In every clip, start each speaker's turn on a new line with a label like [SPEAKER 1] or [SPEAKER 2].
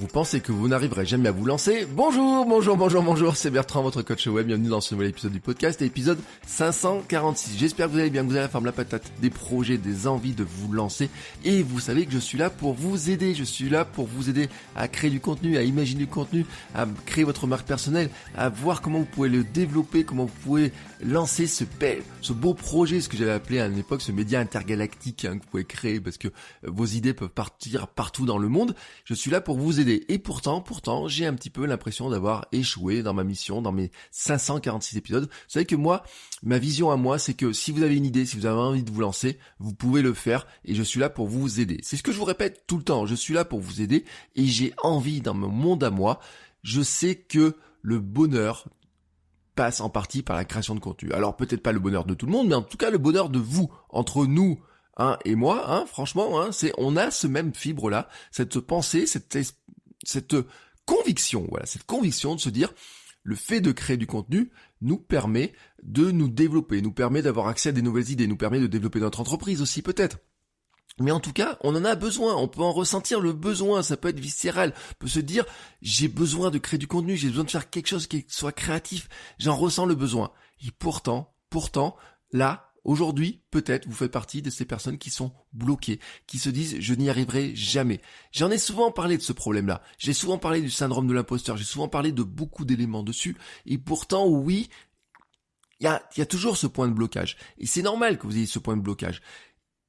[SPEAKER 1] Vous pensez que vous n'arriverez jamais à vous lancer? Bonjour, c'est Bertrand, votre coach web. Bienvenue dans ce nouvel épisode du podcast, épisode 546. J'espère que vous allez bien, que vous avez la forme, la patate, des projets, des envies de vous lancer. Et vous savez que je suis là pour vous aider. Je suis là pour vous aider à créer du contenu, à imaginer du contenu, à créer votre marque personnelle, à voir comment vous pouvez le développer, comment vous pouvez lancer ce beau projet, ce que j'avais appelé à une époque ce média intergalactique que vous pouvez créer parce que vos idées peuvent partir partout dans le monde. Je suis là pour vous aider. Et pourtant, j'ai un petit peu l'impression d'avoir échoué dans ma mission, dans mes 546 épisodes. Vous savez que moi, ma vision à moi, c'est que si vous avez une idée, si vous avez envie de vous lancer, vous pouvez le faire et je suis là pour vous aider. C'est ce que je vous répète tout le temps. Je suis là pour vous aider et j'ai envie dans mon monde à moi. Je sais que le bonheur passe en partie par la création de contenu. Alors peut-être pas le bonheur de tout le monde, mais en tout cas le bonheur de vous, entre nous et moi, franchement, on a ce même fibre-là, cette pensée, cette conviction, cette conviction de se dire, le fait de créer du contenu nous permet de nous développer, nous permet d'avoir accès à des nouvelles idées, nous permet de développer notre entreprise aussi peut-être. Mais en tout cas, on en a besoin, on peut en ressentir le besoin, ça peut être viscéral, on peut se dire, j'ai besoin de créer du contenu, j'ai besoin de faire quelque chose qui soit créatif, j'en ressens le besoin. Et pourtant, là, aujourd'hui, peut-être, vous faites partie de ces personnes qui sont bloquées, qui se disent, je n'y arriverai jamais. J'en ai souvent parlé de ce problème-là, j'ai souvent parlé du syndrome de l'imposteur, j'ai souvent parlé de beaucoup d'éléments dessus, et pourtant, oui, il y a toujours ce point de blocage. Et c'est normal que vous ayez ce point de blocage.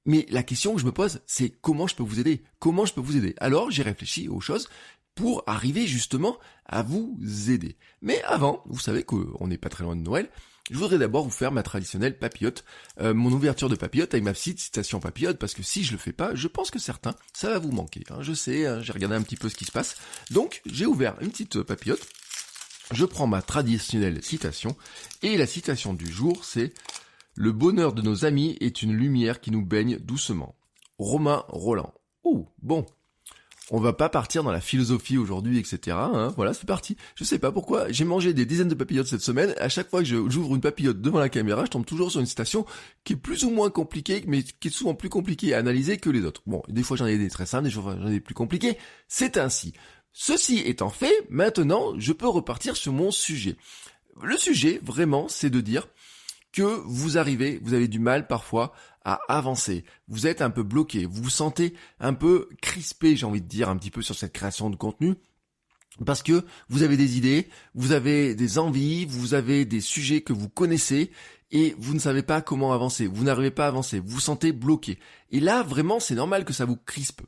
[SPEAKER 1] Mais la question que je me pose, c'est comment je peux vous aider? Comment je peux vous aider? Alors, j'ai réfléchi aux choses pour arriver justement à vous aider. Mais avant, vous savez qu'on n'est pas très loin de Noël, je voudrais d'abord vous faire ma traditionnelle papillote, mon ouverture de papillote avec ma petite citation papillote, parce que si je le fais pas, je pense que certains, ça va vous manquer. Je sais, j'ai regardé un petit peu ce qui se passe. Donc, j'ai ouvert une petite papillote, je prends ma traditionnelle citation, et la citation du jour, c'est: le bonheur de nos amis est une lumière qui nous baigne doucement. Romain Rolland. Oh, bon. On va pas partir dans la philosophie aujourd'hui, etc. Voilà, c'est parti. Je sais pas pourquoi, j'ai mangé des dizaines de papillotes cette semaine. À chaque fois que j'ouvre une papillote devant la caméra, je tombe toujours sur une citation qui est plus ou moins compliquée, mais qui est souvent plus compliquée à analyser que les autres. Bon, des fois j'en ai des très simples, des fois j'en ai des plus compliquées. C'est ainsi. Ceci étant fait, maintenant, je peux repartir sur mon sujet. Le sujet, vraiment, c'est de dire que vous avez du mal parfois à avancer, vous êtes un peu bloqué, vous vous sentez un peu crispé, j'ai envie de dire, un petit peu sur cette création de contenu, parce que vous avez des idées, vous avez des envies, vous avez des sujets que vous connaissez, et vous ne savez pas comment avancer, vous n'arrivez pas à avancer, vous vous sentez bloqué. Et là, vraiment, c'est normal que ça vous crispe.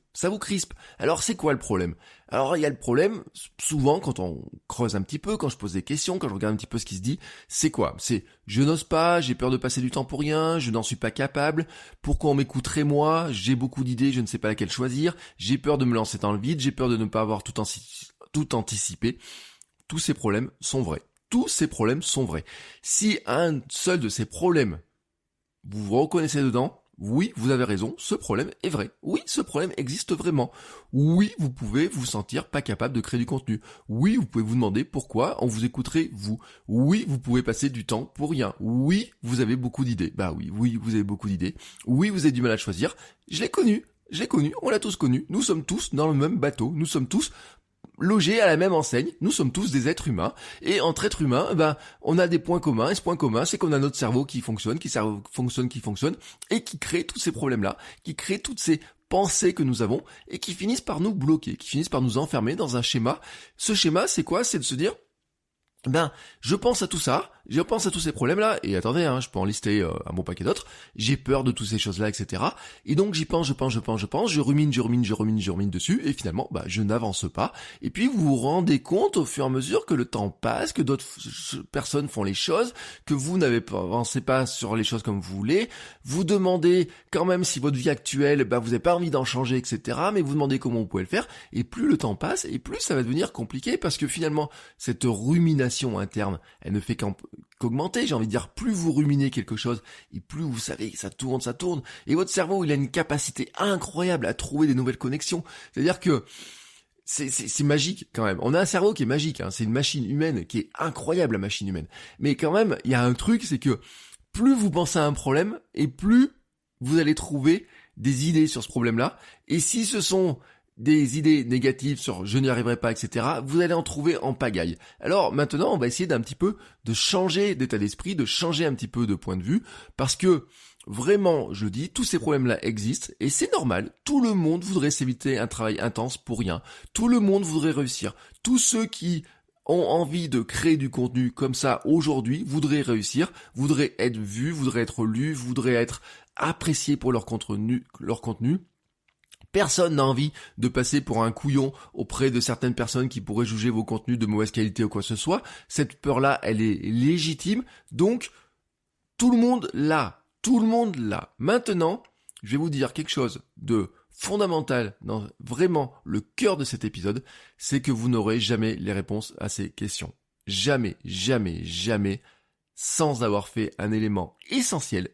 [SPEAKER 1] Alors, c'est quoi le problème? Alors, il y a le problème, souvent, quand on creuse un petit peu, quand je pose des questions, quand je regarde un petit peu ce qui se dit, c'est quoi? C'est, je n'ose pas, j'ai peur de passer du temps pour rien, je n'en suis pas capable, pourquoi on m'écouterait moi, j'ai beaucoup d'idées, je ne sais pas laquelle choisir, j'ai peur de me lancer dans le vide, j'ai peur de ne pas avoir tout anticipé. Tous ces problèmes sont vrais. Tous ces problèmes sont vrais. Si un seul de ces problèmes, vous vous reconnaissez dedans, oui, vous avez raison, ce problème est vrai. Oui, ce problème existe vraiment. Oui, vous pouvez vous sentir pas capable de créer du contenu. Oui, vous pouvez vous demander pourquoi on vous écouterait vous. Oui, vous pouvez passer du temps pour rien. Oui, vous avez beaucoup d'idées. Oui, vous avez beaucoup d'idées. Oui, vous avez du mal à choisir. Je l'ai connu, on l'a tous connu. Nous sommes tous dans le même bateau. Nous sommes tous logés à la même enseigne, nous sommes tous des êtres humains, et entre êtres humains, on a des points communs, et ce point commun, c'est qu'on a notre cerveau qui fonctionne, et qui crée tous ces problèmes-là, qui crée toutes ces pensées que nous avons, et qui finissent par nous bloquer, qui finissent par nous enfermer dans un schéma. Ce schéma, c'est quoi? C'est de se dire, je pense à tout ça, je pense à tous ces problèmes-là, et attendez, je peux en lister un bon paquet d'autres, j'ai peur de toutes ces choses-là, etc. Et donc j'y pense, je rumine dessus, et finalement, je n'avance pas. Et puis vous vous rendez compte au fur et à mesure que le temps passe, que d'autres personnes font les choses, que vous n'avancez pas sur les choses comme vous voulez, vous demandez quand même si votre vie actuelle, vous n'avez pas envie d'en changer, etc. Mais vous demandez comment vous pouvez le faire, et plus le temps passe, et plus ça va devenir compliqué, parce que finalement, cette rumination interne, elle ne fait qu'augmenter, j'ai envie de dire, plus vous ruminez quelque chose, et plus vous savez, ça tourne, et votre cerveau, il a une capacité incroyable à trouver des nouvelles connexions, c'est-à-dire que c'est magique quand même, on a un cerveau qui est magique, c'est une machine humaine qui est incroyable, la machine humaine, mais quand même, il y a un truc, c'est que plus vous pensez à un problème, et plus vous allez trouver des idées sur ce problème-là, et si ce sont des idées négatives sur je n'y arriverai pas, etc., vous allez en trouver en pagaille. Alors maintenant, on va essayer d'un petit peu de changer d'état d'esprit, de changer un petit peu de point de vue, parce que vraiment, je dis, tous ces problèmes-là existent, et c'est normal. Tout le monde voudrait s'éviter un travail intense pour rien. Tout le monde voudrait réussir. Tous ceux qui ont envie de créer du contenu comme ça aujourd'hui voudraient réussir, voudraient être vus, voudraient être lus, voudraient être appréciés pour leur contenu. Personne n'a envie de passer pour un couillon auprès de certaines personnes qui pourraient juger vos contenus de mauvaise qualité ou quoi que ce soit. Cette peur-là, elle est légitime. Donc, tout le monde l'a. Tout le monde l'a. Maintenant, je vais vous dire quelque chose de fondamental dans vraiment le cœur de cet épisode, c'est que vous n'aurez jamais les réponses à ces questions. Jamais, jamais, jamais, sans avoir fait un élément essentiel.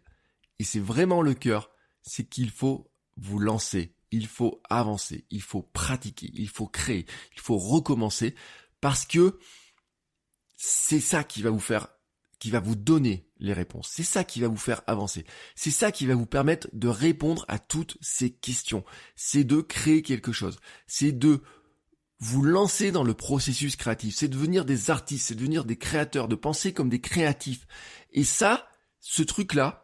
[SPEAKER 1] Et c'est vraiment le cœur, c'est qu'il faut vous lancer. Il faut avancer, il faut pratiquer, il faut créer, il faut recommencer parce que c'est ça qui va vous donner les réponses. C'est ça qui va vous faire avancer. C'est ça qui va vous permettre de répondre à toutes ces questions. C'est de créer quelque chose. C'est de vous lancer dans le processus créatif. C'est de devenir des artistes, c'est de devenir des créateurs, de penser comme des créatifs. Et ça, ce truc-là,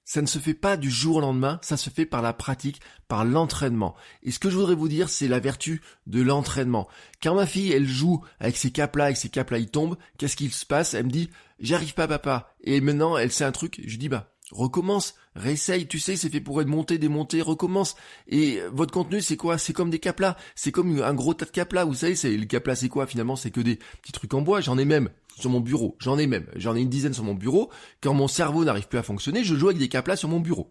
[SPEAKER 1] ça ne se fait pas du jour au lendemain, ça se fait par la pratique, par l'entraînement. Et ce que je voudrais vous dire, c'est la vertu de l'entraînement. Quand ma fille, elle joue avec ses caplas, ils tombent, qu'est-ce qu'il se passe? Elle me dit, j'arrive pas papa. Et maintenant, elle sait un truc, je dis, recommence, réessaye, tu sais, c'est fait pour être monté, démonté, recommence. Et votre contenu, c'est quoi? C'est comme des caplas, c'est comme un gros tas de caplas, vous savez, le caplas, c'est quoi? Finalement, c'est que des petits trucs en bois, j'en ai même sur mon bureau, j'en ai une dizaine sur mon bureau. Quand mon cerveau n'arrive plus à fonctionner, je joue avec des caplas sur mon bureau.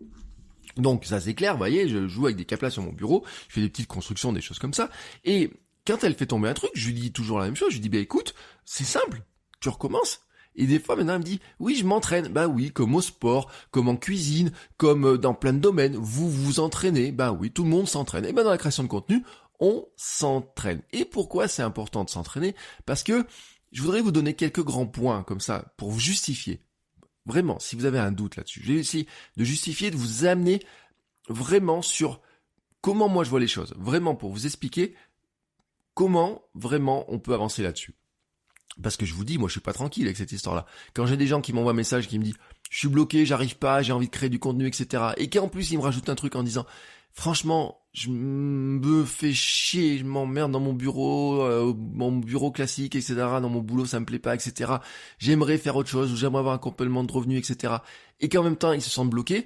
[SPEAKER 1] Donc ça c'est clair, vous voyez, je joue avec des caplas sur mon bureau, je fais des petites constructions, des choses comme ça. Et quand elle fait tomber un truc, je lui dis toujours la même chose, je lui dis, écoute, c'est simple, tu recommences. Et des fois, maintenant, elle me dit, oui, je m'entraîne. Oui, comme au sport, comme en cuisine, comme dans plein de domaines. Vous vous entraînez. Oui, tout le monde s'entraîne. Et dans la création de contenu, on s'entraîne. Et pourquoi c'est important de s'entraîner? Parce que je voudrais vous donner quelques grands points comme ça pour vous justifier. Vraiment, si vous avez un doute là-dessus. Je vais essayer de justifier, de vous amener vraiment sur comment moi je vois les choses. Vraiment pour vous expliquer comment vraiment on peut avancer là-dessus. Parce que je vous dis, moi je suis pas tranquille avec cette histoire-là. Quand j'ai des gens qui m'envoient un message qui me disent « Je suis bloqué, j'arrive pas, j'ai envie de créer du contenu, etc. » Et qu'en plus ils me rajoutent un truc en disant « Franchement, je me fais chier, je m'emmerde dans mon bureau classique, etc. Dans mon boulot, ça me plaît pas, etc. J'aimerais faire autre chose, ou j'aimerais avoir un complément de revenus, etc. » Et qu'en même temps ils se sentent bloqués,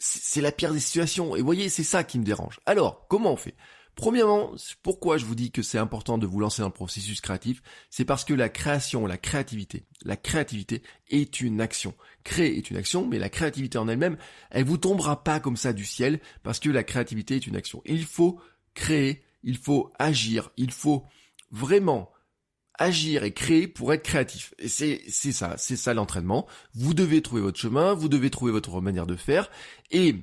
[SPEAKER 1] c'est la pire des situations. Et vous voyez, c'est ça qui me dérange. Alors, comment on fait ? Premièrement, pourquoi je vous dis que c'est important de vous lancer dans le processus créatif, c'est parce que la créativité est une action. Créer est une action, mais la créativité en elle-même, elle vous tombera pas comme ça du ciel, parce que la créativité est une action. Il faut créer, il faut agir, il faut vraiment agir et créer pour être créatif. Et c'est ça l'entraînement. Vous devez trouver votre chemin, vous devez trouver votre manière de faire, et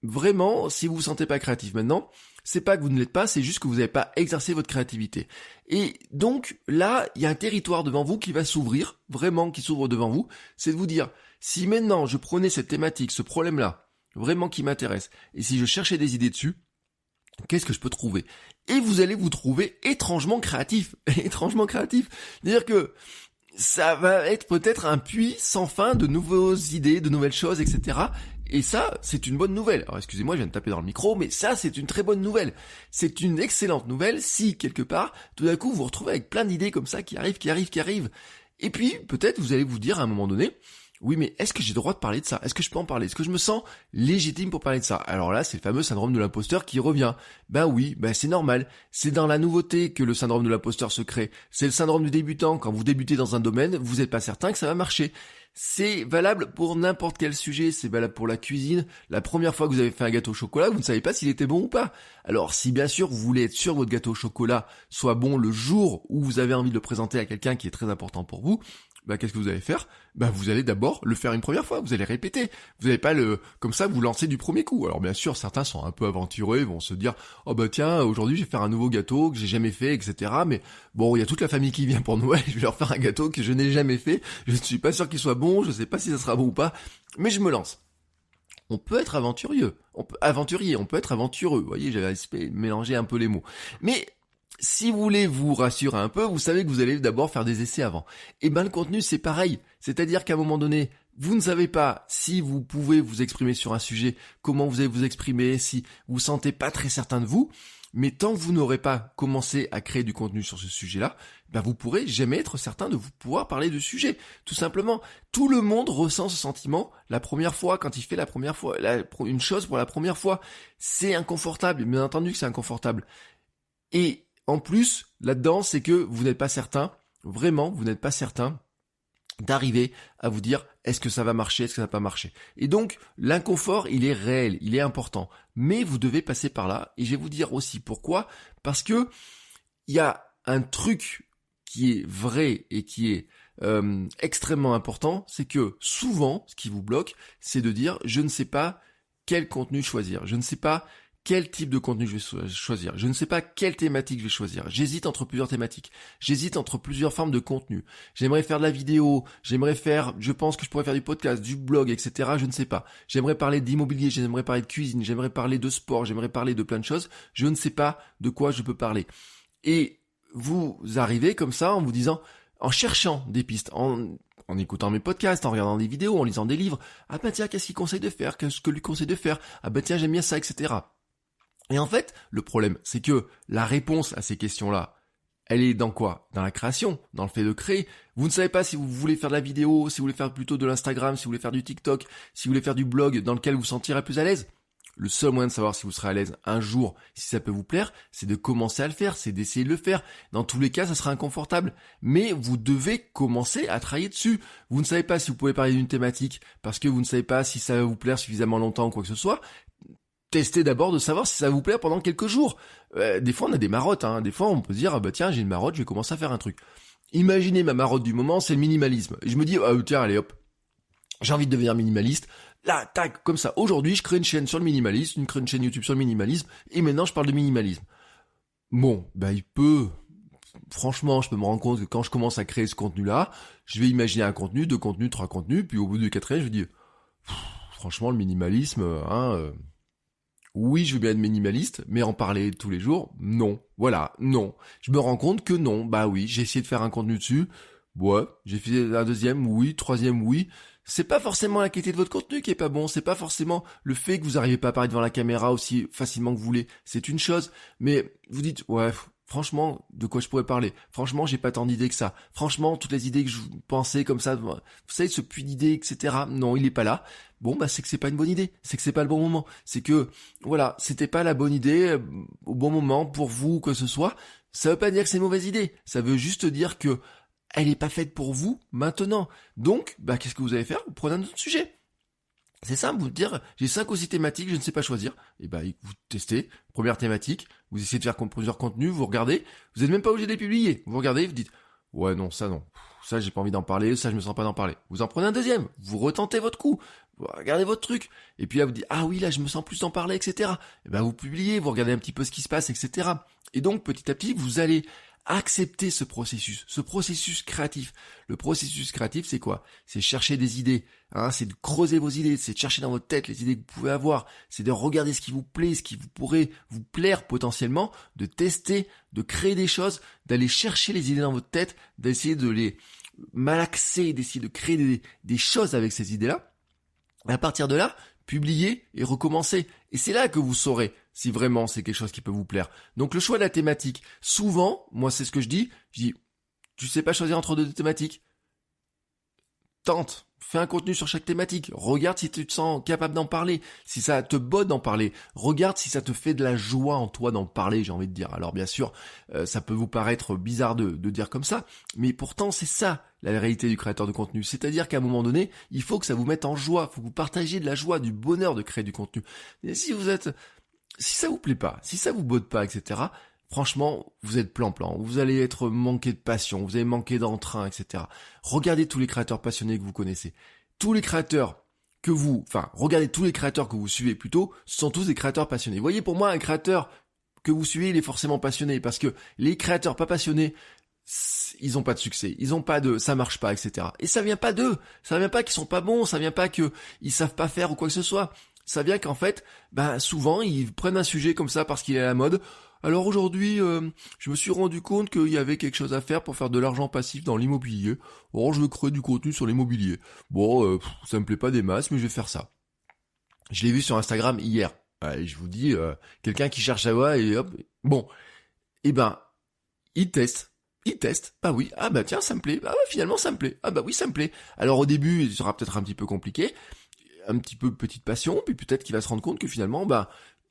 [SPEAKER 1] vraiment, si vous vous sentez pas créatif maintenant, c'est pas que vous ne l'êtes pas, c'est juste que vous n'avez pas exercé votre créativité. Et donc, là, il y a un territoire devant vous qui va s'ouvrir, vraiment qui s'ouvre devant vous, c'est de vous dire, si maintenant je prenais cette thématique, ce problème-là, vraiment qui m'intéresse, et si je cherchais des idées dessus, qu'est-ce que je peux trouver? Et vous allez vous trouver étrangement créatif. C'est-à-dire que ça va être peut-être un puits sans fin de nouvelles idées, de nouvelles choses, etc. Et ça, c'est une bonne nouvelle. Alors excusez-moi, je viens de taper dans le micro, mais ça, c'est une très bonne nouvelle. C'est une excellente nouvelle si, quelque part, tout d'un coup, vous vous retrouvez avec plein d'idées comme ça qui arrivent. Et puis, peut-être, vous allez vous dire à un moment donné, oui, mais est-ce que j'ai le droit de parler de ça? Est-ce que je peux en parler? Est-ce que je me sens légitime pour parler de ça? Alors là, c'est le fameux syndrome de l'imposteur qui revient. Oui, c'est normal. C'est dans la nouveauté que le syndrome de l'imposteur se crée. C'est le syndrome du débutant. Quand vous débutez dans un domaine, vous n'êtes pas certain que ça va marcher. C'est valable pour n'importe quel sujet, c'est valable pour la cuisine. La première fois que vous avez fait un gâteau au chocolat, vous ne savez pas s'il était bon ou pas. Alors si bien sûr vous voulez être sûr que votre gâteau au chocolat soit bon le jour où vous avez envie de le présenter à quelqu'un qui est très important pour vous, qu'est-ce que vous allez faire? Vous allez d'abord le faire une première fois, vous allez répéter. Vous n'allez pas comme ça vous lancer du premier coup. Alors bien sûr, certains sont un peu aventureux, vont se dire, tiens, aujourd'hui je vais faire un nouveau gâteau que j'ai jamais fait, etc. Mais bon, il y a toute la famille qui vient pour Noël, je vais leur faire un gâteau que je n'ai jamais fait. Je ne suis pas sûr qu'il soit bon, je ne sais pas si ça sera bon ou pas, mais je me lance. On peut être aventurier, on peut être aventureux. Vous voyez, j'avais mélangé un peu les mots. Mais si vous voulez vous rassurer un peu, vous savez que vous allez d'abord faire des essais avant. Et ben le contenu c'est pareil, c'est-à-dire qu'à un moment donné, vous ne savez pas si vous pouvez vous exprimer sur un sujet, comment vous allez vous exprimer, si vous vous sentez pas très certain de vous, mais tant que vous n'aurez pas commencé à créer du contenu sur ce sujet-là, ben vous pourrez jamais être certain de vous pouvoir parler de sujet. Tout simplement, tout le monde ressent ce sentiment la première fois, quand il fait une chose pour la première fois. C'est inconfortable, bien entendu que c'est inconfortable. Et en plus, là-dedans, c'est que vous n'êtes pas certain, vraiment, vous n'êtes pas certain d'arriver à vous dire est-ce que ça va marcher, est-ce que ça va pas marcher. Et donc l'inconfort il est réel, il est important, mais vous devez passer par là. Et je vais vous dire aussi pourquoi, parce que il y a un truc qui est vrai et qui est extrêmement important, c'est que souvent ce qui vous bloque, c'est de dire je ne sais pas quel contenu choisir, je ne sais pas quel type de contenu je vais choisir, je ne sais pas quelle thématique je vais choisir, j'hésite entre plusieurs thématiques, j'hésite entre plusieurs formes de contenu, j'aimerais faire de la vidéo, je pense que je pourrais faire du podcast, du blog, etc., je ne sais pas, j'aimerais parler d'immobilier, j'aimerais parler de cuisine, j'aimerais parler de sport, j'aimerais parler de plein de choses, je ne sais pas de quoi je peux parler. Et vous arrivez comme ça en vous disant, en cherchant des pistes, en écoutant mes podcasts, en regardant des vidéos, en lisant des livres, ah ben tiens, qu'est-ce qu'il conseille de faire, qu'est-ce que lui conseille de faire, ah ben tiens, j'aime bien ça, etc., et en fait, le problème, c'est que la réponse à ces questions-là, elle est dans quoi? Dans la création, dans le fait de créer. Vous ne savez pas si vous voulez faire de la vidéo, si vous voulez faire plutôt de l'Instagram, si vous voulez faire du TikTok, si vous voulez faire du blog dans lequel vous vous sentirez plus à l'aise. Le seul moyen de savoir si vous serez à l'aise un jour, si ça peut vous plaire, c'est de commencer à le faire, c'est d'essayer de le faire. Dans tous les cas, ça sera inconfortable. Mais vous devez commencer à travailler dessus. Vous ne savez pas si vous pouvez parler d'une thématique parce que vous ne savez pas si ça va vous plaire suffisamment longtemps ou quoi que ce soit. Testez d'abord de savoir si ça vous plaît pendant quelques jours. Des fois on a des marottes, des fois on peut se dire ah bah tiens j'ai une marotte, je vais commencer à faire un truc. Imaginez ma marotte du moment, c'est le minimalisme. Et je me dis tiens allez hop, j'ai envie de devenir minimaliste. Là tac comme ça, aujourd'hui je crée une chaîne sur le minimalisme, je crée une chaîne YouTube sur le minimalisme et maintenant je parle de minimalisme. Bon franchement je peux me rendre compte que quand je commence à créer ce contenu là, je vais imaginer un contenu, 2 contenus, 3 contenus, puis au bout du 4e je vais dire franchement le minimalisme oui, je veux bien être minimaliste, mais en parler tous les jours, non. Voilà, non. Je me rends compte que non. Bah oui, j'ai essayé de faire un contenu dessus. Ouais, j'ai fait un 2e, oui, 3e, oui. C'est pas forcément la qualité de votre contenu qui est pas bon, c'est pas forcément le fait que vous arrivez pas à apparaître devant la caméra aussi facilement que vous voulez. C'est une chose, mais vous dites, ouais, franchement, de quoi je pourrais parler? Franchement, j'ai pas tant d'idées que ça. Franchement, toutes les idées que je pensais comme ça, vous savez, ce puits d'idées, etc. Non, il est pas là. Bon, c'est que c'est pas une bonne idée. C'est que c'est pas le bon moment. C'est que, voilà, c'était pas la bonne idée au bon moment pour vous ou que ce soit. Ça veut pas dire que c'est une mauvaise idée. Ça veut juste dire que elle est pas faite pour vous maintenant. Donc, qu'est-ce que vous allez faire? Vous prenez un autre sujet. C'est simple, vous dire, j'ai 5 ou 6 thématiques, je ne sais pas choisir. Et vous testez, première thématique, vous essayez de faire plusieurs contenus, vous regardez, vous n'êtes même pas obligé de les publier. Vous regardez, vous dites, ouais non, ça j'ai pas envie d'en parler, ça je me sens pas d'en parler. Vous en prenez un 2e, vous retentez votre coup, vous regardez votre truc, et puis là vous dites, ah oui là je me sens plus d'en parler, etc. Et vous publiez, vous regardez un petit peu ce qui se passe, etc. Et donc petit à petit, vous allez accepter ce processus créatif. Le processus créatif, c'est quoi? C'est chercher des idées, c'est de creuser vos idées, c'est de chercher dans votre tête les idées que vous pouvez avoir, c'est de regarder ce qui vous plaît, ce qui vous pourrait vous plaire potentiellement, de tester, de créer des choses, d'aller chercher les idées dans votre tête, d'essayer de les malaxer, d'essayer de créer des choses avec ces idées-là. Et à partir de là, publier et recommencer. Et c'est là que vous saurez si vraiment c'est quelque chose qui peut vous plaire. Donc le choix de la thématique, souvent, moi c'est ce que je dis, tu sais pas choisir entre 2 thématiques. Tente, fais un contenu sur chaque thématique, regarde si tu te sens capable d'en parler, si ça te botte d'en parler, regarde si ça te fait de la joie en toi d'en parler, j'ai envie de dire. Alors bien sûr, ça peut vous paraître bizarre de dire comme ça, mais pourtant c'est ça la réalité du créateur de contenu, c'est-à-dire qu'à un moment donné, il faut que ça vous mette en joie, il faut que vous partagiez de la joie, du bonheur de créer du contenu. Et si ça vous plaît pas, si ça vous botte pas, etc., franchement, vous êtes plan-plan, vous allez être manqué de passion, vous allez manquer d'entrain, etc. Regardez tous les créateurs passionnés que vous connaissez. Regardez tous les créateurs que vous suivez plutôt, ce sont tous des créateurs passionnés. Vous voyez, pour moi, un créateur que vous suivez, il est forcément passionné, parce que les créateurs pas passionnés, ils ont pas de succès, ça marche pas, etc. Et ça vient pas d'eux, ça vient pas qu'ils sont pas bons, ça vient pas qu'ils savent pas faire ou quoi que ce soit. Ça vient qu'en fait, souvent, ils prennent un sujet comme ça parce qu'il est à la mode. Alors aujourd'hui, je me suis rendu compte qu'il y avait quelque chose à faire pour faire de l'argent passif dans l'immobilier. Or, je veux créer du contenu sur l'immobilier. Bon, ça me plaît pas des masses, mais je vais faire ça. Je l'ai vu sur Instagram hier. Je vous dis, quelqu'un qui cherche à voir et hop. Bon, il teste. Bah oui, tiens, ça me plaît. Ah ouais, finalement, ça me plaît. Ah bah oui, ça me plaît. Alors au début, il sera peut-être un petit peu compliqué, un petit peu petite passion, puis peut-être qu'il va se rendre compte que finalement,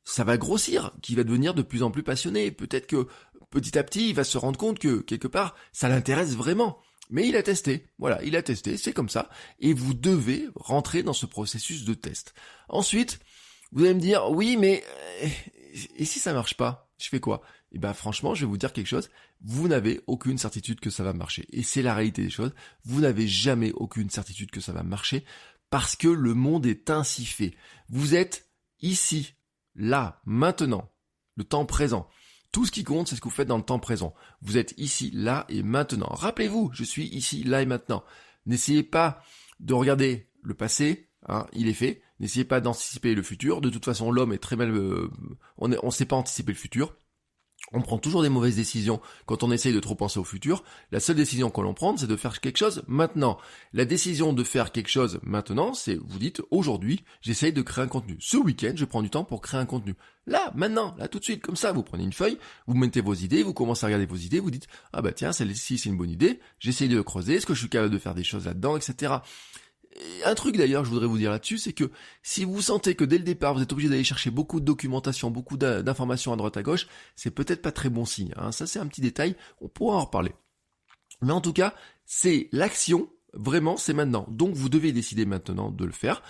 [SPEAKER 1] ça va grossir, qu'il va devenir de plus en plus passionné. Peut-être que petit à petit, il va se rendre compte que quelque part, ça l'intéresse vraiment. Mais il a testé. Voilà, il a testé, c'est comme ça. Et vous devez rentrer dans ce processus de test. Ensuite, vous allez me dire, oui, mais et si ça marche pas, je fais quoi? Franchement, je vais vous dire quelque chose. Vous n'avez aucune certitude que ça va marcher. Et c'est la réalité des choses. Vous n'avez jamais aucune certitude que ça va marcher parce que le monde est ainsi fait. Vous êtes ici, là, maintenant, le temps présent. Tout ce qui compte, c'est ce que vous faites dans le temps présent. Vous êtes ici, là et maintenant. Rappelez-vous, je suis ici, là et maintenant. N'essayez pas de regarder le passé, il est fait. N'essayez pas d'anticiper le futur. De toute façon, l'homme est très mal... on ne sait pas anticiper le futur. On prend toujours des mauvaises décisions quand on essaye de trop penser au futur. La seule décision qu'on l'on prend, c'est de faire quelque chose maintenant. La décision de faire quelque chose maintenant, c'est, vous dites, aujourd'hui, j'essaye de créer un contenu. Ce week-end, je prends du temps pour créer un contenu. Là, maintenant, là, tout de suite, comme ça, vous prenez une feuille, vous mettez vos idées, vous commencez à regarder vos idées, vous dites, tiens, celle-ci, c'est une bonne idée, j'essaye de le creuser, est-ce que je suis capable de faire des choses là-dedans, etc. Et un truc d'ailleurs, je voudrais vous dire là-dessus, c'est que si vous sentez que dès le départ, vous êtes obligé d'aller chercher beaucoup de documentation, beaucoup d'informations à droite à gauche, c'est peut-être pas très bon signe. Ça, c'est un petit détail, on pourra en reparler. Mais en tout cas, c'est l'action, vraiment, c'est maintenant. Donc, vous devez décider maintenant de le faire.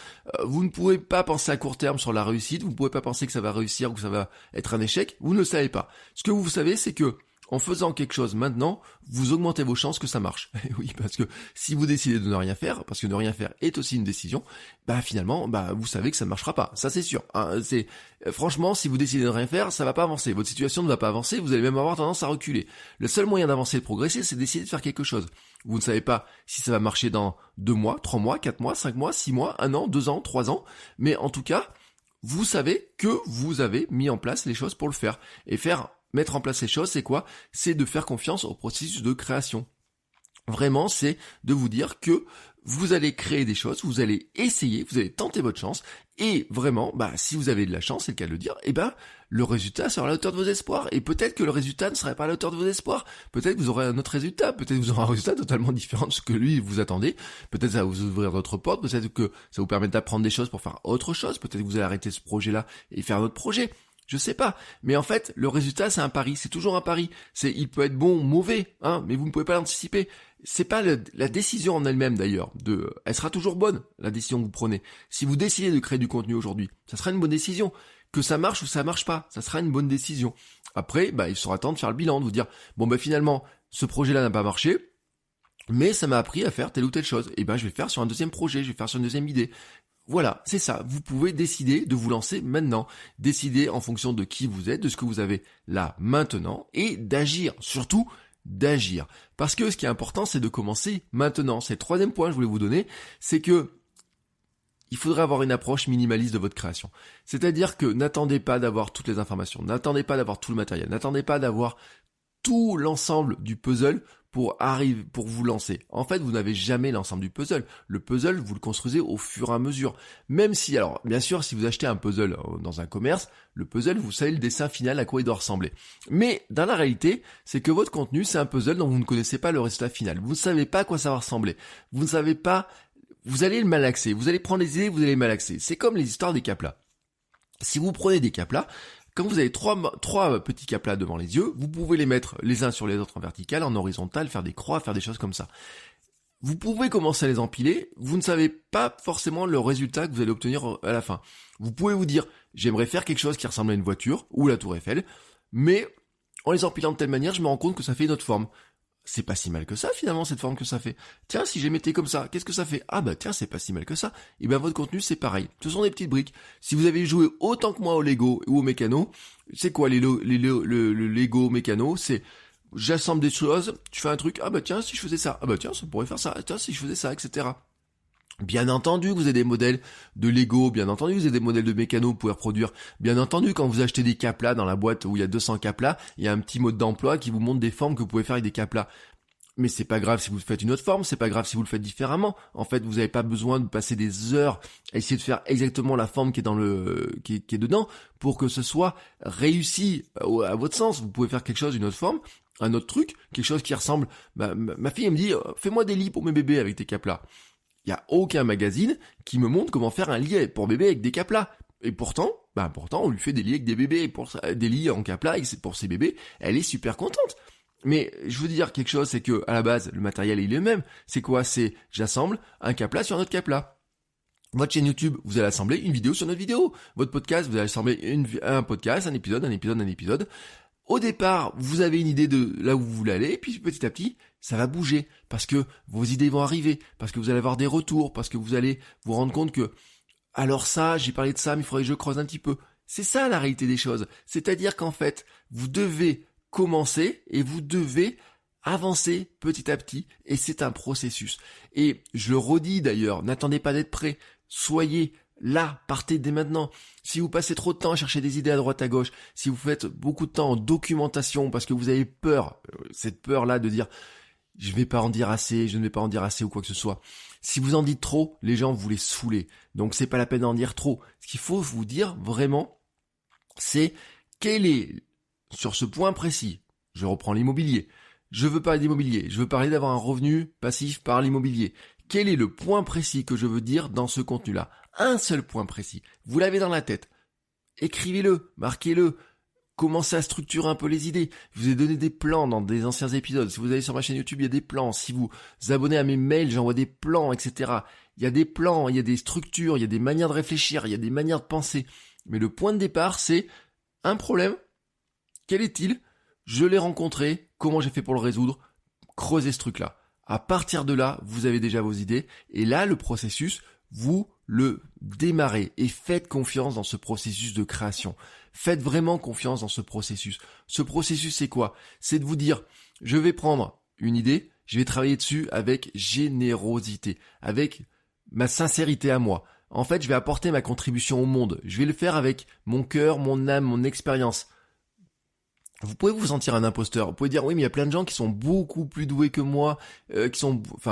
[SPEAKER 1] Vous ne pouvez pas penser à court terme sur la réussite, vous ne pouvez pas penser que ça va réussir ou que ça va être un échec, vous ne le savez pas. Ce que vous savez, c'est que en faisant quelque chose maintenant, vous augmentez vos chances que ça marche. Oui, parce que si vous décidez de ne rien faire, parce que ne rien faire est aussi une décision, finalement, vous savez que ça ne marchera pas. Ça, c'est sûr. Franchement, si vous décidez de ne rien faire, ça va pas avancer. Votre situation ne va pas avancer, vous allez même avoir tendance à reculer. Le seul moyen d'avancer et de progresser, c'est d'essayer de faire quelque chose. Vous ne savez pas si ça va marcher dans 2 mois, 3 mois, 4 mois, 5 mois, 6 mois, 1 an, 2 ans, 3 ans, mais en tout cas, vous savez que vous avez mis en place les choses pour le faire. Et mettre en place les choses, c'est quoi? C'est de faire confiance au processus de création. Vraiment, c'est de vous dire que vous allez créer des choses, vous allez essayer, vous allez tenter votre chance, et vraiment, si vous avez de la chance, c'est le cas de le dire, le résultat sera à la hauteur de vos espoirs, et peut-être que le résultat ne serait pas à la hauteur de vos espoirs, peut-être que vous aurez un autre résultat, peut-être que vous aurez un résultat totalement différent de ce que lui vous attendez, peut-être ça va vous ouvrir d'autres portes, peut-être que ça vous permet d'apprendre des choses pour faire autre chose, peut-être que vous allez arrêter ce projet-là et faire un autre projet. Je sais pas, mais en fait, le résultat, c'est un pari, c'est toujours un pari. Il peut être bon ou mauvais, mais vous ne pouvez pas l'anticiper. C'est pas la décision en elle-même d'ailleurs, elle sera toujours bonne, la décision que vous prenez. Si vous décidez de créer du contenu aujourd'hui, ça sera une bonne décision. Que ça marche ou ça marche pas, ça sera une bonne décision. Après, il sera temps de faire le bilan, de vous dire, finalement, ce projet-là n'a pas marché, mais ça m'a appris à faire telle ou telle chose. Je vais faire sur un deuxième projet, je vais faire sur une deuxième idée. Voilà, c'est ça. Vous pouvez décider de vous lancer maintenant. Décider en fonction de qui vous êtes, de ce que vous avez là maintenant et d'agir. Surtout, d'agir. Parce que ce qui est important, c'est de commencer maintenant. C'est le troisième point que je voulais vous donner. C'est que il faudrait avoir une approche minimaliste de votre création. C'est-à-dire que n'attendez pas d'avoir toutes les informations. N'attendez pas d'avoir tout le matériel. N'attendez pas d'avoir tout l'ensemble du puzzle pour vous lancer. En fait, vous n'avez jamais l'ensemble du puzzle. Le puzzle, vous le construisez au fur et à mesure. Même si, alors, bien sûr, si vous achetez un puzzle dans un commerce, le puzzle, vous savez le dessin final à quoi il doit ressembler. Mais, dans la réalité, c'est que votre contenu, c'est un puzzle dont vous ne connaissez pas le résultat final. Vous ne savez pas à quoi ça va ressembler. Vous ne savez pas, vous allez le malaxer. Vous allez prendre les idées, vous allez les malaxer. C'est comme les histoires des caplas. Si vous prenez des caplas, quand vous avez trois petits caplas devant les yeux, vous pouvez les mettre les uns sur les autres en vertical, en horizontal, faire des croix, faire des choses comme ça. Vous pouvez commencer à les empiler, vous ne savez pas forcément le résultat que vous allez obtenir à la fin. Vous pouvez vous dire, j'aimerais faire quelque chose qui ressemble à une voiture, ou la tour Eiffel, mais en les empilant de telle manière, je me rends compte que ça fait une autre forme. C'est pas si mal que ça finalement cette forme que ça fait. Tiens, si je les mettais comme ça, qu'est-ce que ça fait? Tiens, c'est pas si mal que ça. Et votre contenu c'est pareil. Ce sont des petites briques. Si vous avez joué autant que moi au Lego ou au mécano, c'est quoi le Lego mécano? C'est j'assemble des choses, tu fais un truc, tiens, si je faisais ça, tiens, ça pourrait faire ça, tiens, si je faisais ça, etc. Bien entendu que vous avez des modèles de Lego, bien entendu que vous avez des modèles de mécano que vous pouvez reproduire. Bien entendu, quand vous achetez des caplas dans la boîte où il y a 200 caplas, il y a un petit mode d'emploi qui vous montre des formes que vous pouvez faire avec des caplas. Mais c'est pas grave si vous faites une autre forme, c'est pas grave si vous le faites différemment. En fait, vous n'avez pas besoin de passer des heures à essayer de faire exactement la forme qui est dans qui est dedans pour que ce soit réussi à votre sens. Vous pouvez faire quelque chose d'une autre forme, un autre truc, quelque chose qui ressemble. Ma fille elle me dit, fais-moi des lits pour mes bébés avec tes caplas. Il y a aucun magazine qui me montre comment faire un lit pour bébé avec des caplas. Et pourtant, on lui fait des lits avec des bébés, des lits en caplas pour ses bébés. Elle est super contente. Mais je veux dire quelque chose, c'est que à la base, le matériel il est le même. C'est quoi? C'est j'assemble un caplas sur un autre caplas. Votre chaîne YouTube, vous allez assembler une vidéo sur notre vidéo. Votre podcast, vous allez assembler un podcast, un épisode. Au départ, vous avez une idée de là où vous voulez aller, et puis petit à petit, ça va bouger, parce que vos idées vont arriver, parce que vous allez avoir des retours, parce que vous allez vous rendre compte que, alors ça, j'ai parlé de ça, mais il faudrait que je creuse un petit peu. C'est ça la réalité des choses. C'est-à-dire qu'en fait, vous devez commencer, et vous devez avancer petit à petit, et c'est un processus. Et je le redis d'ailleurs, n'attendez pas d'être prêt, soyez là, partez dès maintenant. Si vous passez trop de temps à chercher des idées à droite à gauche, si vous faites beaucoup de temps en documentation parce que vous avez peur, cette peur-là de dire je ne vais pas en dire assez ou quoi que ce soit. Si vous en dites trop, les gens vous les saoulez. Donc c'est pas la peine d'en dire trop. Ce qu'il faut vous dire vraiment, c'est quel est, sur ce point précis, je reprends l'immobilier. Je veux parler d'immobilier, je veux parler d'avoir un revenu passif par l'immobilier. Quel est le point précis que je veux dire dans ce contenu-là? Un seul point précis. Vous l'avez dans la tête. Écrivez-le, marquez-le. Commencez à structurer un peu les idées. Je vous ai donné des plans dans des anciens épisodes. Si vous allez sur ma chaîne YouTube, il y a des plans. Si vous vous abonnez à mes mails, j'envoie des plans, etc. Il y a des plans, il y a des structures, il y a des manières de réfléchir, il y a des manières de penser. Mais le point de départ, c'est un problème. Quel est-il? Je l'ai rencontré. Comment j'ai fait pour le résoudre? Creusez ce truc-là. À partir de là, vous avez déjà vos idées. Et là, le processus, vous le démarrez et faites confiance dans ce processus de création. Faites vraiment confiance dans ce processus. Ce processus, c'est quoi? C'est de vous dire, je vais prendre une idée, je vais travailler dessus avec générosité, avec ma sincérité à moi. En fait, je vais apporter ma contribution au monde. Je vais le faire avec mon cœur, mon âme, mon expérience. Vous pouvez vous sentir un imposteur. Vous pouvez dire, oui, mais il y a plein de gens qui sont beaucoup plus doués que moi,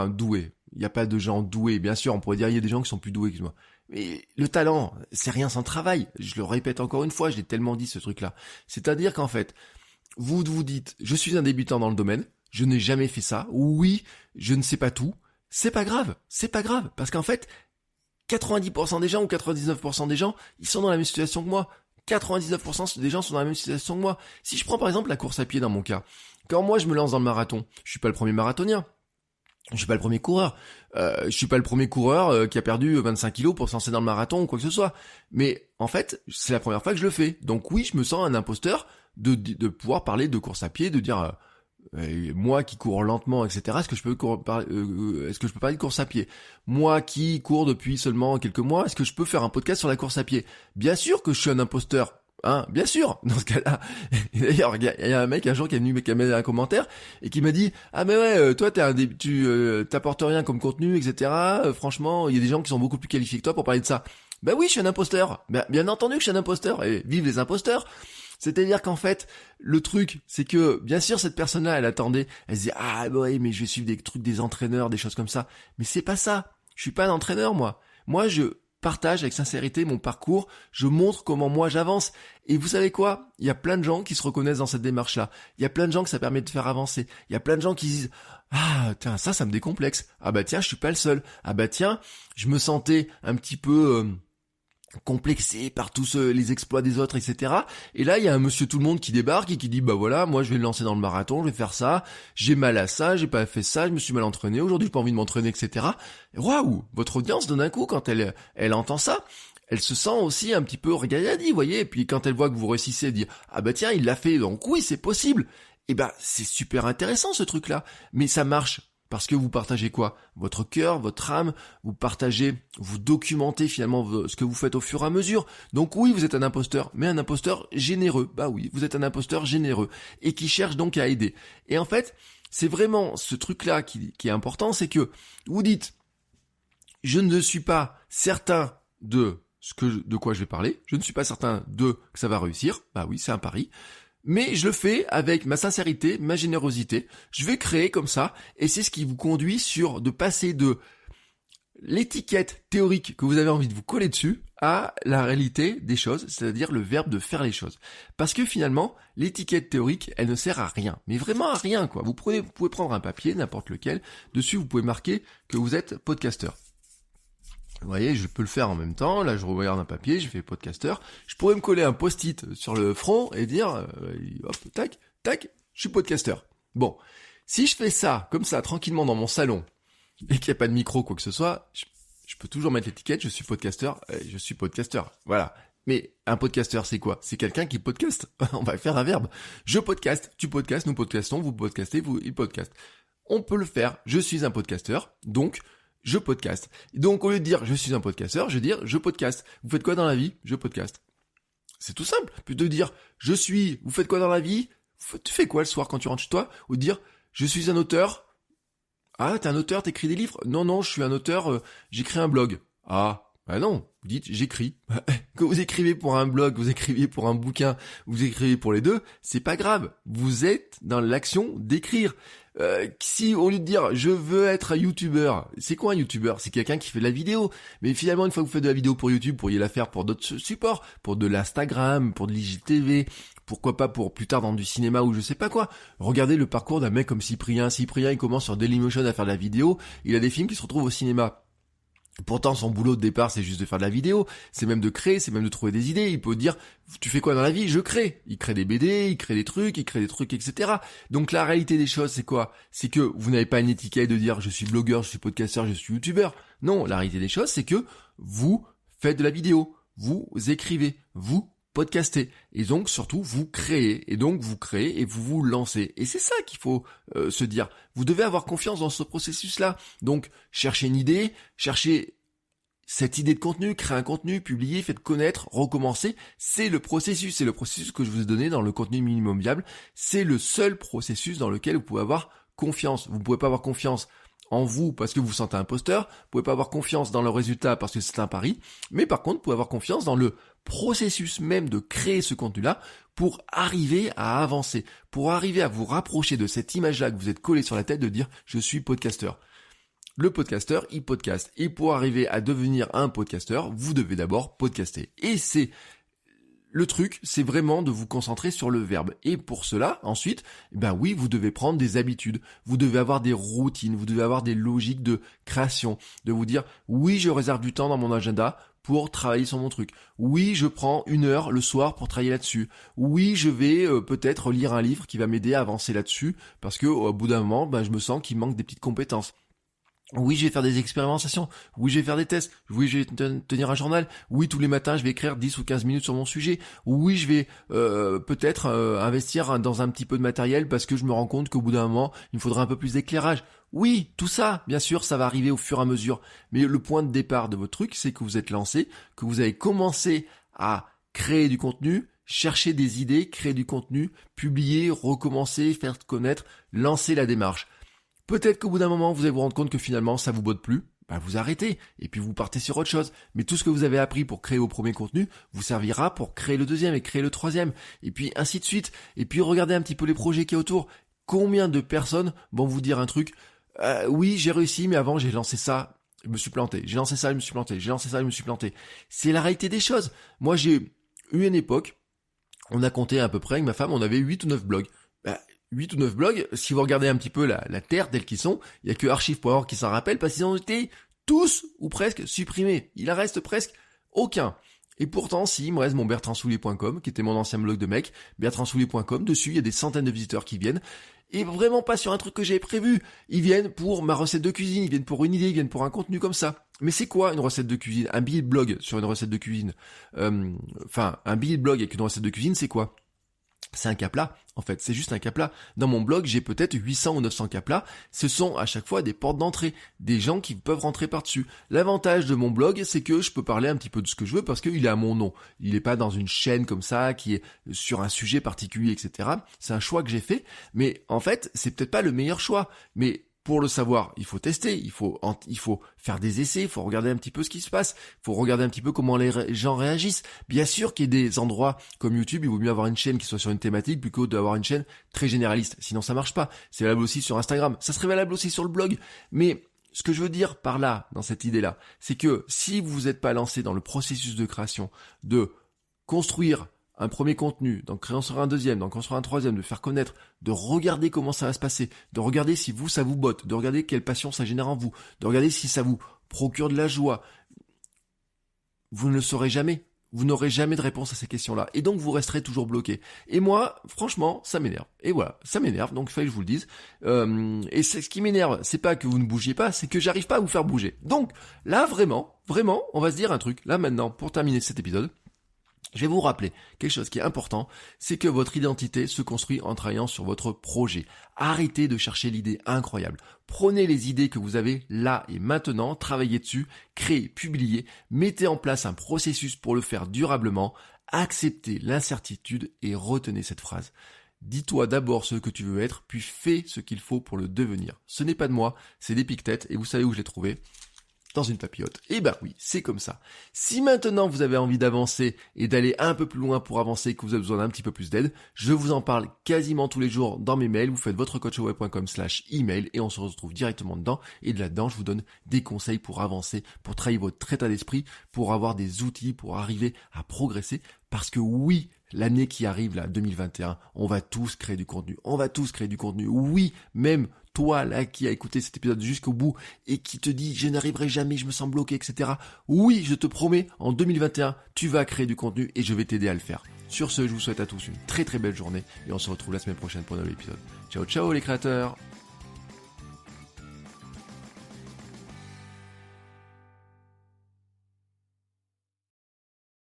[SPEAKER 1] doués. Il n'y a pas de gens doués, bien sûr. On pourrait dire, il y a des gens qui sont plus doués que moi. Mais le talent, c'est rien sans travail. Je le répète encore une fois, je l'ai tellement dit ce truc-là. C'est-à-dire qu'en fait, vous vous dites, je suis un débutant dans le domaine, je n'ai jamais fait ça. Oui, je ne sais pas tout. C'est pas grave, parce qu'en fait, 90% des gens ou 99% des gens, ils sont dans la même situation que moi. 99% des gens sont dans la même situation que moi. Si je prends par exemple la course à pied dans mon cas, quand moi je me lance dans le marathon, je suis pas le premier marathonien. Je suis pas le premier coureur. Je suis pas le premier coureur qui a perdu 25 kilos pour se lancer dans le marathon ou quoi que ce soit. Mais en fait, c'est la première fois que je le fais. Donc oui, je me sens un imposteur de pouvoir parler de course à pied, de dire moi qui cours lentement, etc. Est-ce que je peux parler de course à pied? Moi qui cours depuis seulement quelques mois, est-ce que je peux faire un podcast sur la course à pied? Bien sûr que je suis un imposteur. Hein, bien sûr, dans ce cas-là. Et d'ailleurs, il y a un mec un jour qui est venu qui m'a mis un commentaire et qui m'a dit ah mais ouais, toi tu t'apportes rien comme contenu, etc. Franchement, il y a des gens qui sont beaucoup plus qualifiés que toi pour parler de ça. Ben oui, je suis un imposteur. Ben, bien entendu que je suis un imposteur. Et vive les imposteurs. C'est-à-dire qu'en fait, le truc, c'est que bien sûr cette personne-là, elle attendait, elle se disait ah bah ouais, mais je vais suivre des trucs des entraîneurs, des choses comme ça. Mais c'est pas ça. Je suis pas un entraîneur moi. Moi je partage avec sincérité mon parcours, je montre comment moi j'avance. Et vous savez quoi? Il y a plein de gens qui se reconnaissent dans cette démarche-là. Il y a plein de gens que ça permet de faire avancer. Il y a plein de gens qui disent ah tiens, ça me décomplexe. Ah bah tiens, je suis pas le seul. Ah bah tiens, je me sentais un petit peu complexé par tous les exploits des autres, etc. Et là, il y a un monsieur tout le monde qui débarque et qui dit bah voilà, moi je vais me lancer dans le marathon, je vais faire ça, j'ai mal à ça, j'ai pas fait ça, je me suis mal entraîné, aujourd'hui j'ai pas envie de m'entraîner, etc. Waouh, votre audience d'un coup quand elle entend ça, elle se sent aussi un petit peu regardie, vous voyez, et puis quand elle voit que vous réussissez, elle dit ah bah tiens, il l'a fait, donc oui, c'est possible. Et bah c'est super intéressant ce truc-là, mais ça marche. Parce que vous partagez quoi? Votre cœur, votre âme, vous partagez, vous documentez finalement ce que vous faites au fur et à mesure. Donc oui, vous êtes un imposteur, mais un imposteur généreux. Bah oui, vous êtes un imposteur généreux et qui cherche donc à aider. Et en fait, c'est vraiment ce truc-là qui est important, c'est que vous dites, je ne suis pas certain de de quoi je vais parler, je ne suis pas certain que ça va réussir, bah oui, c'est un pari, mais je le fais avec ma sincérité, ma générosité, je vais créer comme ça, et c'est ce qui vous conduit de passer de l'étiquette théorique que vous avez envie de vous coller dessus à la réalité des choses, c'est-à-dire le verbe de faire les choses. Parce que finalement, l'étiquette théorique, elle ne sert à rien, mais vraiment à rien, quoi. Vous pouvez prendre un papier, n'importe lequel, dessus vous pouvez marquer que vous êtes podcasteur. Vous voyez, je peux le faire en même temps, là je regarde un papier, je fais podcasteur, je pourrais me coller un post-it sur le front et dire, hop, tac, tac, je suis podcasteur. Bon, si je fais ça, comme ça, tranquillement dans mon salon, et qu'il n'y a pas de micro, quoi que ce soit, je peux toujours mettre l'étiquette, je suis podcasteur, voilà. Mais un podcasteur, c'est quoi? C'est quelqu'un qui podcaste. On va faire un verbe. Je podcast, tu podcastes, nous podcastons, vous podcastez, il podcast. On peut le faire, je suis un podcasteur, donc je podcast. Donc au lieu de dire je suis un podcasteur, je vais dire je podcast. Vous faites quoi dans la vie? Je podcast. C'est tout simple. Plutôt de dire vous faites quoi dans la vie? Tu fais quoi le soir quand tu rentres chez toi? Ou de dire je suis un auteur. Ah, t'es un auteur, t'écris des livres? Non, je suis un auteur, j'écris un blog. Ah, bah non, vous dites j'écris. Que vous écrivez pour un blog, vous écrivez pour un bouquin, vous écrivez pour les deux, c'est pas grave. Vous êtes dans l'action d'écrire. Si au lieu de dire je veux être un youtubeur, c'est quoi un youtubeur? C'est quelqu'un qui fait de la vidéo. Mais finalement, une fois que vous faites de la vidéo pour YouTube, vous pourriez la faire pour d'autres supports, pour de l'Instagram, pour de l'IGTV, pourquoi pas pour plus tard dans du cinéma ou je sais pas quoi. Regardez le parcours d'un mec comme Cyprien. Cyprien, il commence sur Dailymotion à faire de la vidéo, il a des films qui se retrouvent au cinéma. Pourtant, son boulot de départ, c'est juste de faire de la vidéo, c'est même de créer, c'est même de trouver des idées. Il peut dire, tu fais quoi dans la vie? Je crée. Il crée des BD, il crée des trucs, etc. Donc la réalité des choses, c'est quoi? C'est que vous n'avez pas une étiquette de dire, je suis blogueur, je suis podcasteur, je suis youtubeur. Non, la réalité des choses, c'est que vous faites de la vidéo, vous écrivez, vous podcastez. Et donc, surtout, vous créez. Et donc, vous créez et vous vous lancez. Et c'est ça qu'il faut se dire. Vous devez avoir confiance dans ce processus-là. Donc, cherchez une idée, cherchez cette idée de contenu, créez un contenu, publiez, faites connaître, recommencez. C'est le processus. C'est le processus que je vous ai donné dans le contenu minimum viable. C'est le seul processus dans lequel vous pouvez avoir confiance. Vous ne pouvez pas avoir confiance en vous parce que vous vous sentez imposteur, vous pouvez pas avoir confiance dans le résultat parce que c'est un pari, mais par contre, vous pouvez avoir confiance dans le processus même de créer ce contenu-là pour arriver à avancer, pour arriver à vous rapprocher de cette image-là que vous êtes collé sur la tête de dire « je suis podcasteur ». Le podcasteur, il podcast. Et pour arriver à devenir un podcasteur, vous devez d'abord podcaster. Et le truc, c'est vraiment de vous concentrer sur le verbe. Et pour cela, ensuite, oui, vous devez prendre des habitudes. Vous devez avoir des routines. Vous devez avoir des logiques de création. De vous dire, oui, je réserve du temps dans mon agenda pour travailler sur mon truc. Oui, je prends 1 heure le soir pour travailler là-dessus. Oui, je vais peut-être lire un livre qui va m'aider à avancer là-dessus parce que au bout d'un moment, je me sens qu'il manque des petites compétences. Oui, je vais faire des expérimentations. Oui, je vais faire des tests. Oui, je vais tenir un journal. Oui, tous les matins, je vais écrire 10 ou 15 minutes sur mon sujet. Oui, je vais peut-être investir dans un petit peu de matériel parce que je me rends compte qu'au bout d'un moment, il me faudra un peu plus d'éclairage. Oui, tout ça, bien sûr, ça va arriver au fur et à mesure. Mais le point de départ de votre truc, c'est que vous êtes lancé, que vous avez commencé à créer du contenu, chercher des idées, créer du contenu, publier, recommencer, faire connaître, lancer la démarche. Peut-être qu'au bout d'un moment, vous allez vous rendre compte que finalement, ça vous botte plus. Vous arrêtez et puis vous partez sur autre chose. Mais tout ce que vous avez appris pour créer vos premiers contenus vous servira pour créer le deuxième et créer le troisième. Et puis ainsi de suite. Et puis regardez un petit peu les projets qu'il y a autour. Combien de personnes vont vous dire un truc? Oui, j'ai réussi, mais avant j'ai lancé ça, je me suis planté. J'ai lancé ça, je me suis planté. J'ai lancé ça, je me suis planté. C'est la réalité des choses. Moi, j'ai eu une époque, on a compté à peu près avec ma femme, on avait 8 ou 9 blogs. 8 ou 9 blogs, si vous regardez un petit peu la terre telle qu'ils sont, il y a que archive.org qui s'en rappelle parce qu'ils ont été tous ou presque supprimés. Il en reste presque aucun. Et pourtant, si, il me reste mon bertrandsoulier.com, qui était mon ancien blog de mec, bertrandsoulier.com, dessus, il y a des centaines de visiteurs qui viennent, et vraiment pas sur un truc que j'avais prévu. Ils viennent pour ma recette de cuisine, ils viennent pour une idée, ils viennent pour un contenu comme ça. Mais c'est quoi une recette de cuisine? Un billet de blog sur une recette de cuisine. Un billet de blog avec une recette de cuisine, c'est quoi? C'est un cas plat, en fait, c'est juste un cas plat. Dans mon blog, j'ai peut-être 800 ou 900 cas plats. Ce sont à chaque fois des portes d'entrée, des gens qui peuvent rentrer par-dessus. L'avantage de mon blog, c'est que je peux parler un petit peu de ce que je veux parce qu'il est à mon nom. Il n'est pas dans une chaîne comme ça, qui est sur un sujet particulier, etc. C'est un choix que j'ai fait, mais en fait, c'est peut-être pas le meilleur choix. Mais Pour le savoir, il faut tester, il faut faire des essais, il faut regarder un petit peu ce qui se passe, il faut regarder un petit peu comment les gens réagissent. Bien sûr qu'il y ait des endroits comme YouTube, il vaut mieux avoir une chaîne qui soit sur une thématique plutôt d'avoir une chaîne très généraliste. Sinon ça marche pas. C'est valable aussi sur Instagram, ça serait valable aussi sur le blog. Mais ce que je veux dire par là, dans cette idée-là, c'est que si vous n'êtes pas lancé dans le processus de création, de construire un premier contenu, d'en créer un deuxième, d'en construire un troisième, de faire connaître, de regarder comment ça va se passer, de regarder si ça vous botte, de regarder quelle passion ça génère en vous, de regarder si ça vous procure de la joie, vous ne le saurez jamais. Vous n'aurez jamais de réponse à ces questions-là. Et donc, vous resterez toujours bloqué. Et moi, franchement, ça m'énerve. Et voilà, ça m'énerve, donc il fallait que je vous le dise. Et ce qui m'énerve, c'est pas que vous ne bougiez pas, c'est que j'arrive pas à vous faire bouger. Donc, là, vraiment, on va se dire un truc. Là, maintenant, pour terminer cet épisode, je vais vous rappeler quelque chose qui est important, c'est que votre identité se construit en travaillant sur votre projet. Arrêtez de chercher l'idée incroyable. Prenez les idées que vous avez là et maintenant, travaillez dessus, créez, publiez, mettez en place un processus pour le faire durablement, acceptez l'incertitude et retenez cette phrase. Dis-toi d'abord ce que tu veux être, puis fais ce qu'il faut pour le devenir. Ce n'est pas de moi, c'est d'Épictète et vous savez où je l'ai trouvé ? Dans une papillote. Eh ben oui, c'est comme ça. Si maintenant vous avez envie d'avancer et d'aller un peu plus loin pour avancer, que vous avez besoin d'un petit peu plus d'aide, je vous en parle quasiment tous les jours dans mes mails. Vous faites votrecoachaway.com/email et on se retrouve directement dedans. Et de là-dedans, je vous donne des conseils pour avancer, pour travailler votre état d'esprit, pour avoir des outils, pour arriver à progresser. Parce que oui, l'année qui arrive là, 2021, on va tous créer du contenu. Oui, même toi là qui a écouté cet épisode jusqu'au bout et qui te dit je n'arriverai jamais, je me sens bloqué, etc. Oui, je te promets, en 2021, tu vas créer du contenu et je vais t'aider à le faire. Sur ce, je vous souhaite à tous une très très belle journée et on se retrouve la semaine prochaine pour un nouvel épisode. Ciao ciao les créateurs!